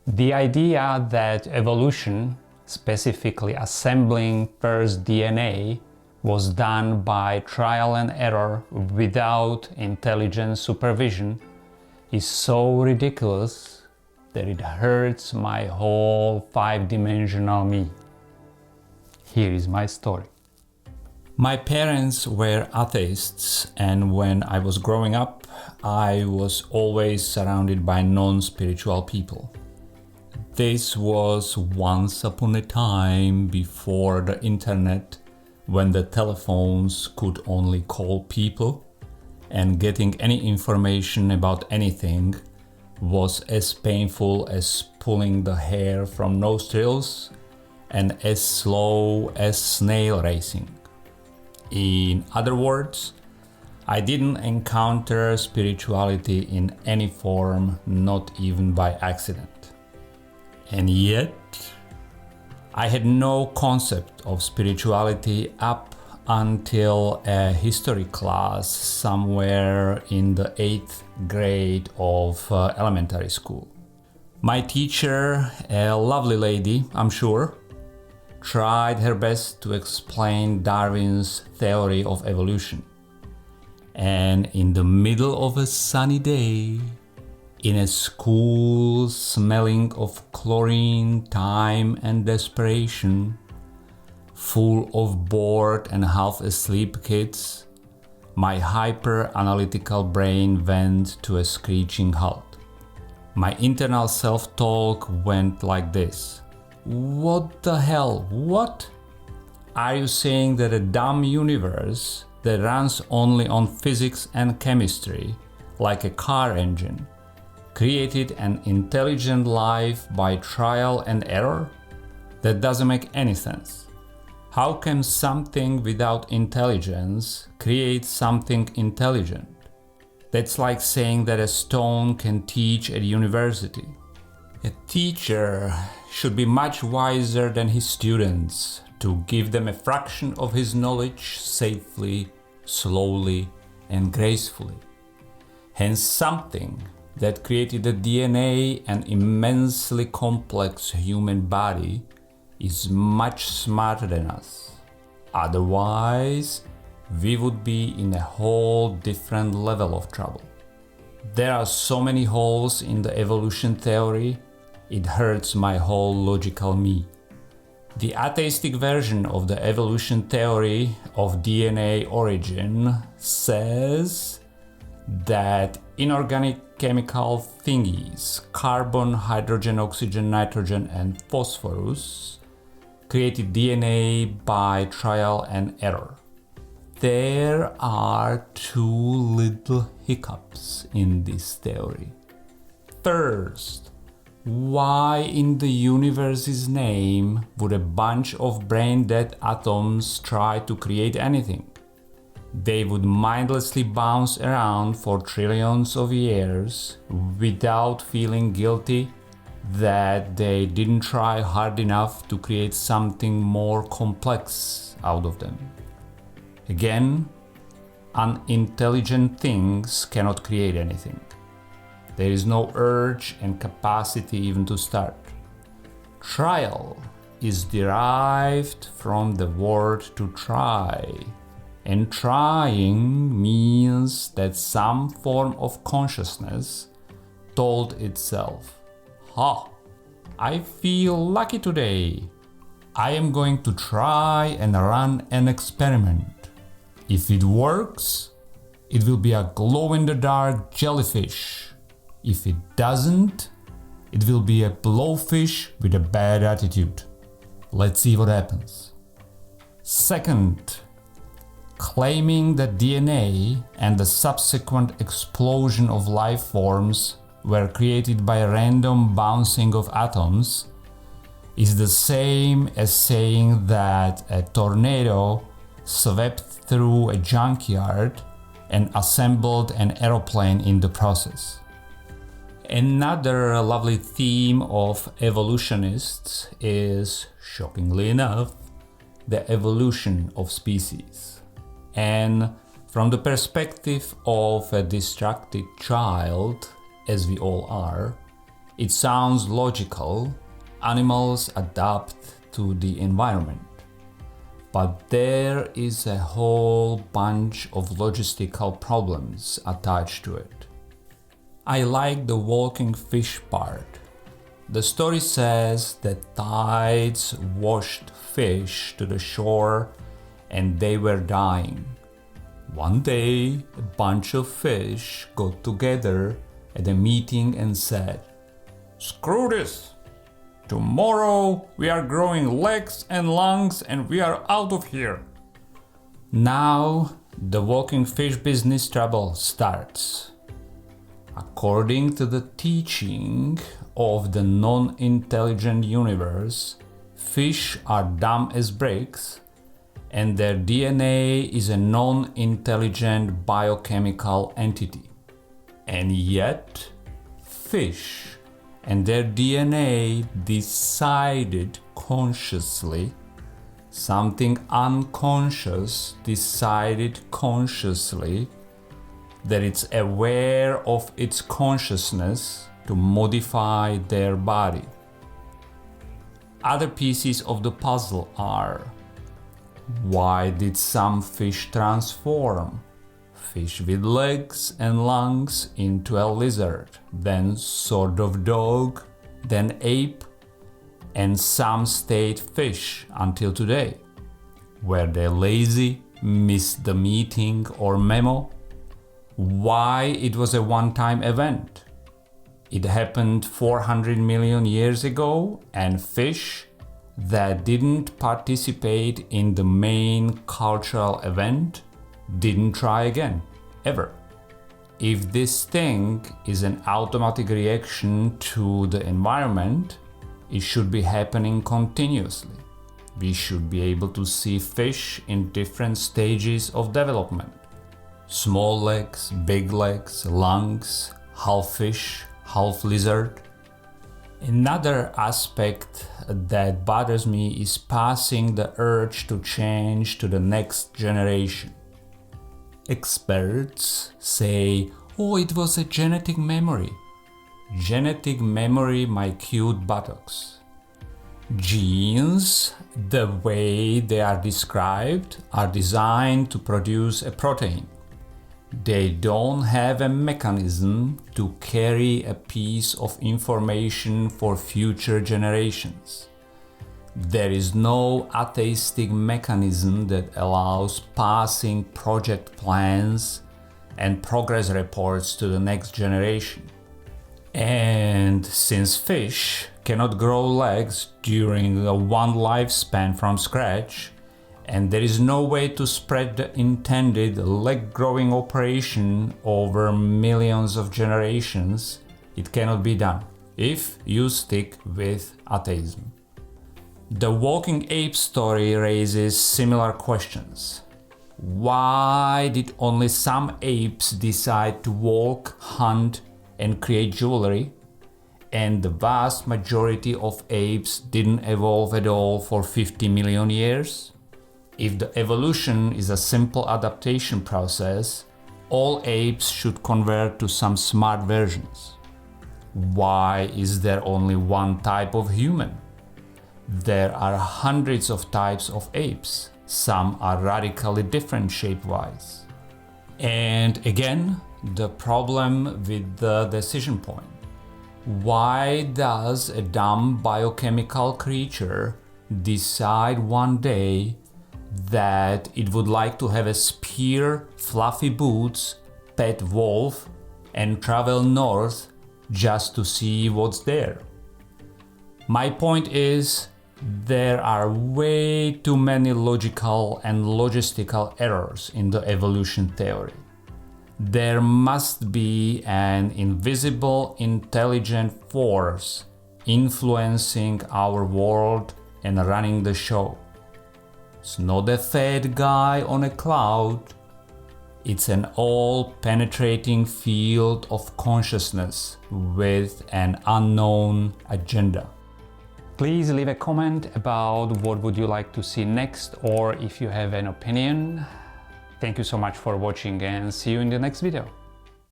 The idea that evolution, specifically assembling first DNA, was done by trial and error without intelligent supervision is so ridiculous that it hurts my whole five-dimensional me. Here is my story. My parents were atheists, and when I was growing up, I was always surrounded by non-spiritual people. This was once upon a time before the internet, when the telephones could only call people, and getting any information about anything was as painful as pulling the hair from nostrils and as slow as snail racing. In other words, I didn't encounter spirituality in any form, not even by accident. And yet, I had no concept of spirituality up until a history class somewhere in the 8th grade of elementary school. My teacher, a lovely lady, I'm sure, tried her best to explain Darwin's theory of evolution. And in the middle of a sunny day, in a school smelling of chlorine, time and desperation, full of bored and half-asleep kids, my hyper-analytical brain went to a screeching halt. My internal self-talk went like this. What the hell? What? Are you saying that a dumb universe that runs only on physics and chemistry, like a car engine, created an intelligent life by trial and error? That doesn't make any sense. How can something without intelligence create something intelligent? That's like saying that a stone can teach at university. A teacher should be much wiser than his students to give them a fraction of his knowledge safely, slowly, and gracefully. Hence, something that created the DNA and immensely complex human body is much smarter than us. Otherwise, we would be in a whole different level of trouble. There are so many holes in the evolution theory, it hurts my whole logical me. The atheistic version of the evolution theory of DNA origin says that inorganic chemical thingies, carbon, hydrogen, oxygen, nitrogen, and phosphorus, created DNA by trial and error. There are two little hiccups in this theory. First, why in the universe's name would a bunch of brain-dead atoms try to create anything? They would mindlessly bounce around for trillions of years without feeling guilty that they didn't try hard enough to create something more complex out of them. Again, unintelligent things cannot create anything. There is no urge and capacity even to start. Trial is derived from the word to try. And trying means that some form of consciousness told itself, I feel lucky today. I am going to try and run an experiment. If it works, it will be a glow-in-the-dark jellyfish. If it doesn't, it will be a blowfish with a bad attitude. Let's see what happens. Second, claiming that DNA and the subsequent explosion of life forms were created by random bouncing of atoms is the same as saying that a tornado swept through a junkyard and assembled an aeroplane in the process. Another lovely theme of evolutionists is, shockingly enough, the evolution of species. And from the perspective of a distracted child, as we all are, It sounds logical. Animals adapt to the environment. But there is a whole bunch of logistical problems attached to it. I like the walking fish part. The story says that tides washed fish to the shore and they were dying. One day, a bunch of fish got together at a meeting and said, "Screw this! Tomorrow we are growing legs and lungs and we are out of here." Now the walking fish business trouble starts. According to the teaching of the non-intelligent universe, fish are dumb as bricks and their DNA is a non-intelligent biochemical entity. And yet, fish and their DNA decided consciously, something unconscious decided consciously, that it's aware of its consciousness to modify their body. Other pieces of the puzzle are: why did some fish transform? Fish with legs and lungs into a lizard, then sort of dog, then ape, and some stayed fish until today. Were they lazy, missed the meeting or memo? Why it was a one-time event? It happened 400 million years ago, and fish that didn't participate in the main cultural event didn't try again, ever. If this thing is an automatic reaction to the environment, it should be happening continuously. We should be able to see fish in different stages of development. Small legs, big legs, lungs, half fish, half lizard. Another aspect that bothers me is passing the urge to change to the next generation. Experts say, "Oh, it was a genetic memory." Genetic memory, my cute buttocks. Genes, the way they are described, are designed to produce a protein. They don't have a mechanism to carry a piece of information for future generations. There is no atheistic mechanism that allows passing project plans and progress reports to the next generation. And since fish cannot grow legs during one lifespan from scratch, and there is no way to spread the intended leg growing operation over millions of generations, it cannot be done if you stick with atheism. The walking ape story raises similar questions. Why did only some apes decide to walk, hunt, and create jewelry, and the vast majority of apes didn't evolve at all for 50 million years? If the evolution is a simple adaptation process, all apes should convert to some smart versions. Why is there only one type of human? There are hundreds of types of apes. Some are radically different shape-wise. And again, the problem with the decision point. Why does a dumb biochemical creature decide one day that it would like to have a spear, fluffy boots, pet wolf, and travel north just to see what's there? My point is, there are way too many logical and logistical errors in the evolution theory. There must be an invisible, intelligent force influencing our world and running the show. It's not a fat guy on a cloud. It's an all-penetrating field of consciousness with an unknown agenda. Please leave a comment about what would you like to see next, or if you have an opinion. Thank you so much for watching and see you in the next video.